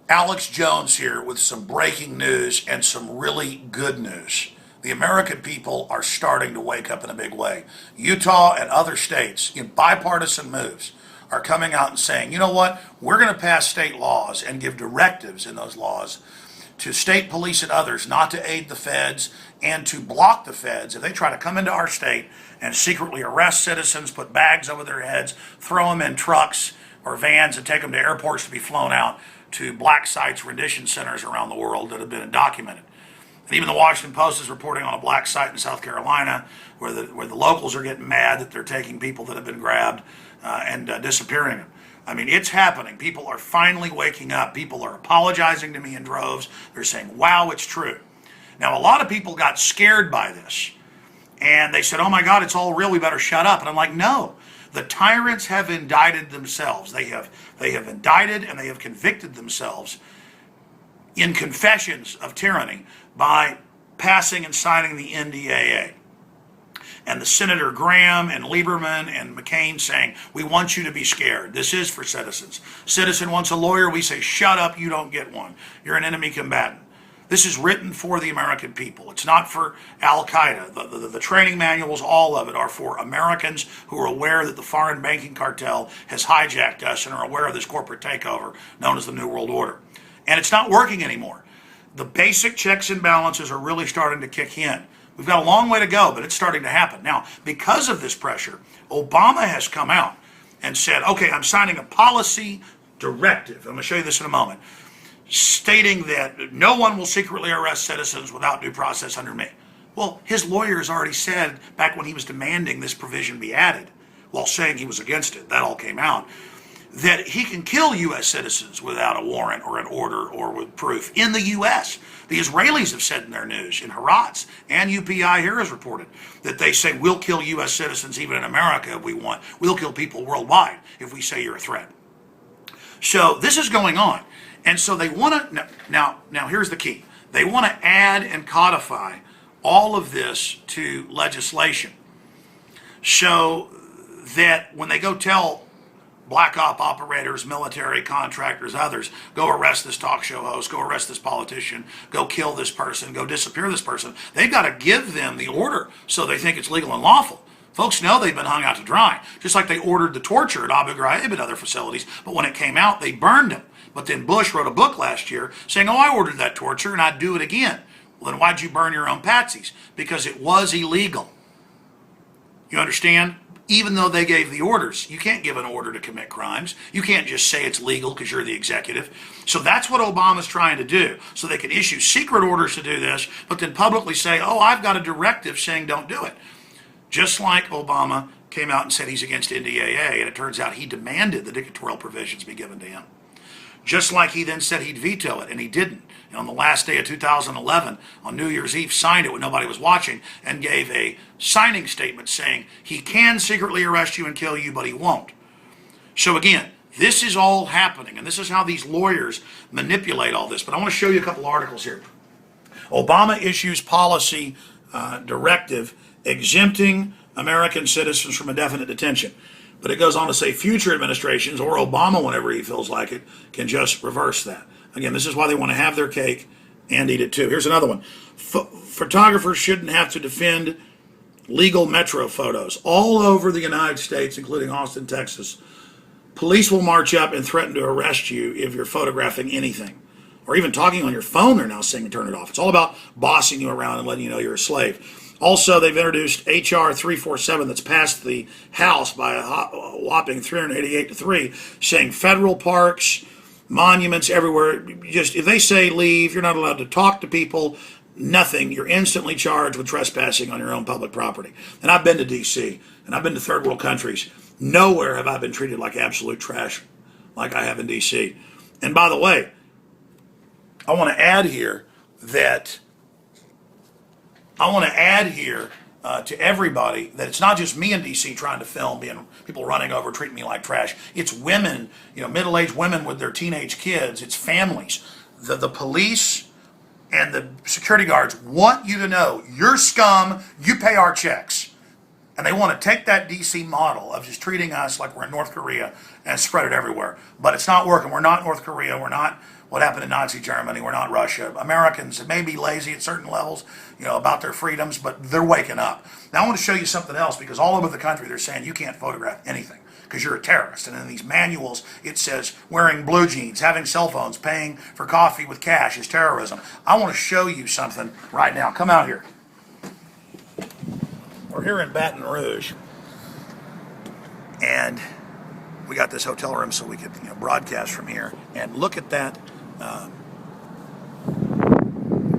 Alex Jones here with some breaking news and some really good news. The American people are starting to wake up in a big way. Utah and other states, in bipartisan moves, are coming out and saying, you know what, we're going to pass state laws and give directives in those laws to state police and others not to aid the feds and to block the feds if they try to come into our state and secretly arrest citizens, put bags over their heads, throw them in trucks or vans and take them to airports to be flown out to black sites, rendition centers around the world that have been documented. And even the Washington Post is reporting on a black site in South Carolina where the locals are getting mad that they're taking people that have been grabbed and disappearing them. I mean, it's happening. People are finally waking up. People are apologizing to me in droves. They're saying, wow, it's true. Now, a lot of people got scared by this. And they said, oh my God, it's all real. We better shut up. And I'm like, no. The tyrants have indicted themselves. They have indicted and they have convicted themselves in confessions of tyranny by passing and signing the NDAA. And the Senator Graham and Lieberman and McCain saying, we want you to be scared. This is for citizens. Citizen wants a lawyer. We say, shut up. You don't get one. You're an enemy combatant. This is written for the American people. It's not for Al-Qaeda. The training manuals, all of it, are for Americans who are aware that the foreign banking cartel has hijacked us and are aware of this corporate takeover known as the New World Order. And it's not working anymore. The basic checks and balances are really starting to kick in. We've got a long way to go, but it's starting to happen. Now, because of this pressure, Obama has come out and said, okay, I'm signing a policy directive. I'm going to show you this in a moment, stating that no one will secretly arrest citizens without due process under me. Well, his lawyers already said back when he was demanding this provision be added, while saying he was against it, that all came out, that he can kill U.S. citizens without a warrant or an order or with proof in the U.S. The Israelis have said in their news, in Haaretz, and UPI here has reported, that they say we'll kill U.S. citizens even in America if we want. We'll kill people worldwide if we say you're a threat. So this is going on. And so they want to, now here's the key. They want to add and codify all of this to legislation so that when they go tell black op operators, military contractors, others, go arrest this talk show host, go arrest this politician, go kill this person, go disappear this person, they've got to give them the order so they think it's legal and lawful. Folks know they've been hung out to dry, just like they ordered the torture at Abu Ghraib and other facilities, but when it came out, they burned them. But then Bush wrote a book last year saying, oh, I ordered that torture and I'd do it again. Well, then why'd you burn your own patsies? Because it was illegal. You understand? Even though they gave the orders, you can't give an order to commit crimes. You can't just say it's legal because you're the executive. So that's what Obama's trying to do. So they can issue secret orders to do this, but then publicly say, oh, I've got a directive saying don't do it. Just like Obama came out and said he's against NDAA, and it turns out he demanded the dictatorial provisions be given to him. Just like he then said he'd veto it, and he didn't. And on the last day of 2011, on New Year's Eve, signed it when nobody was watching and gave a signing statement saying he can secretly arrest you and kill you, but he won't. So again, this is all happening, and this is how these lawyers manipulate all this. But I want to show you a couple articles here. Obama issues policy directive exempting American citizens from indefinite detention. But it goes on to say future administrations, or Obama whenever he feels like it, can just reverse that. Again, this is why they want to have their cake and eat it too. Here's another one. Photographers shouldn't have to defend legal metro photos. All over the United States, including Austin, Texas, police will march up and threaten to arrest you if you're photographing anything. Or even talking on your phone, they're now saying turn it off. It's all about bossing you around and letting you know you're a slave. Also, they've introduced H.R. 347 that's passed the House by a whopping 388 to 3, saying federal parks, monuments everywhere, just if they say leave, you're not allowed to talk to people, nothing. You're instantly charged with trespassing on your own public property. And I've been to D.C., and I've been to third world countries. Nowhere have I been treated like absolute trash like I have in D.C. And by the way, I want to add here to everybody that it's not just me in D.C. trying to film, being people running over, treating me like trash. It's women, middle-aged women with their teenage kids. It's families. The police and the security guards want you to know you're scum. You pay our checks. And they want to take that DC model of just treating us like we're in North Korea and spread it everywhere. But it's not working. We're not North Korea. We're not what happened in Nazi Germany. We're not Russia. Americans may be lazy at certain levels, about their freedoms, but they're waking up. Now I want to show you something else, because all over the country they're saying you can't photograph anything because you're a terrorist. And in these manuals it says wearing blue jeans, having cell phones, paying for coffee with cash is terrorism. I want to show you something right now. Come out here. We're here in Baton Rouge, and we got this hotel room so we could broadcast from here. And look at that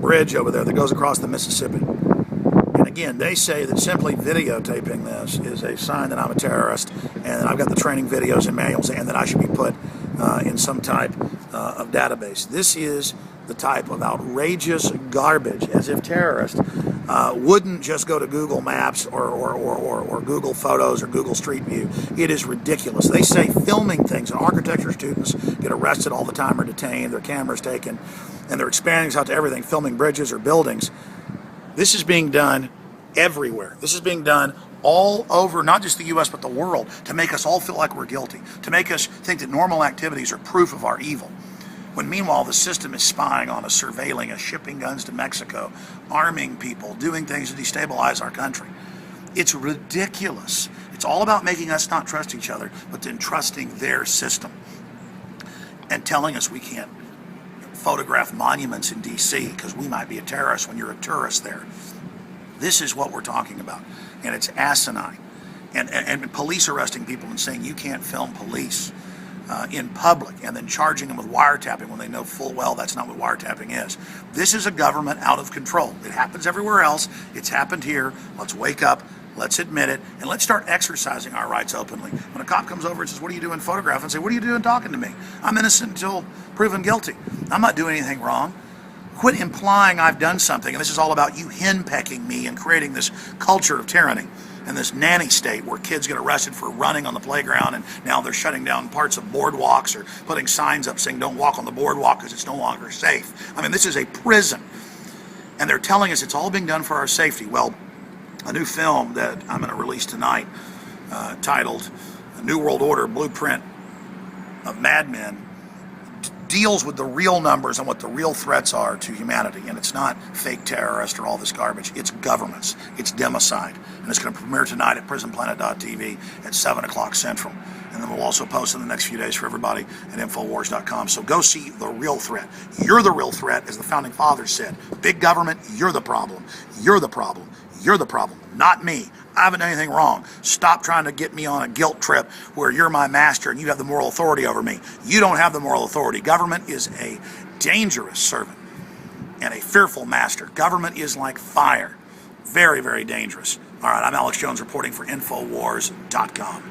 bridge over there that goes across the Mississippi. And again, they say that simply videotaping this is a sign that I'm a terrorist, and that I've got the training videos and manuals, and that I should be put in some type of database. This is the type of outrageous garbage, as if terrorists wouldn't just go to Google Maps or Google Photos or Google Street View. It is ridiculous. They say filming things, and architecture students get arrested all the time or detained, their cameras taken, and they're expanding this out to everything, filming bridges or buildings. This is being done everywhere. This is being done all over, not just the U.S., but the world, to make us all feel like we're guilty, to make us think that normal activities are proof of our evil. When meanwhile the system is spying on us, surveilling us, shipping guns to Mexico, arming people, doing things to destabilize our country. It's ridiculous. It's all about making us not trust each other, but then trusting their system. And telling us we can't photograph monuments in D.C. because we might be a terrorist when you're a tourist there. This is what we're talking about. And it's asinine. And police arresting people and saying you can't film police in public, and then charging them with wiretapping when they know full well that's not what wiretapping is. This is a government out of control. It happens everywhere else. It's happened here. Let's wake up. Let's admit it, and let's start exercising our rights openly. When a cop comes over and says, "What are you doing photographing?" say, "What are you doing talking to me? I'm innocent until proven guilty. I'm not doing anything wrong." Quit implying I've done something, and this is all about you henpecking me and creating this culture of tyranny and this nanny state where kids get arrested for running on the playground, and now they're shutting down parts of boardwalks or putting signs up saying don't walk on the boardwalk because it's no longer safe. I mean, this is a prison, and they're telling us it's all being done for our safety. Well, a new film that I'm going to release tonight titled New World Order Blueprint of Madmen deals with the real numbers and what the real threats are to humanity. And it's not fake terrorists or all this garbage. It's governments. It's democide. And it's going to premiere tonight at prisonplanet.tv at 7 o'clock Central. And then we'll also post in the next few days for everybody at Infowars.com. So go see the real threat. You're the real threat, as the founding fathers said. Big government, you're the problem. You're the problem. You're the problem, not me. I haven't done anything wrong. Stop trying to get me on a guilt trip where you're my master and you have the moral authority over me. You don't have the moral authority. Government is a dangerous servant and a fearful master. Government is like fire. Very, very dangerous. All right, I'm Alex Jones reporting for Infowars.com.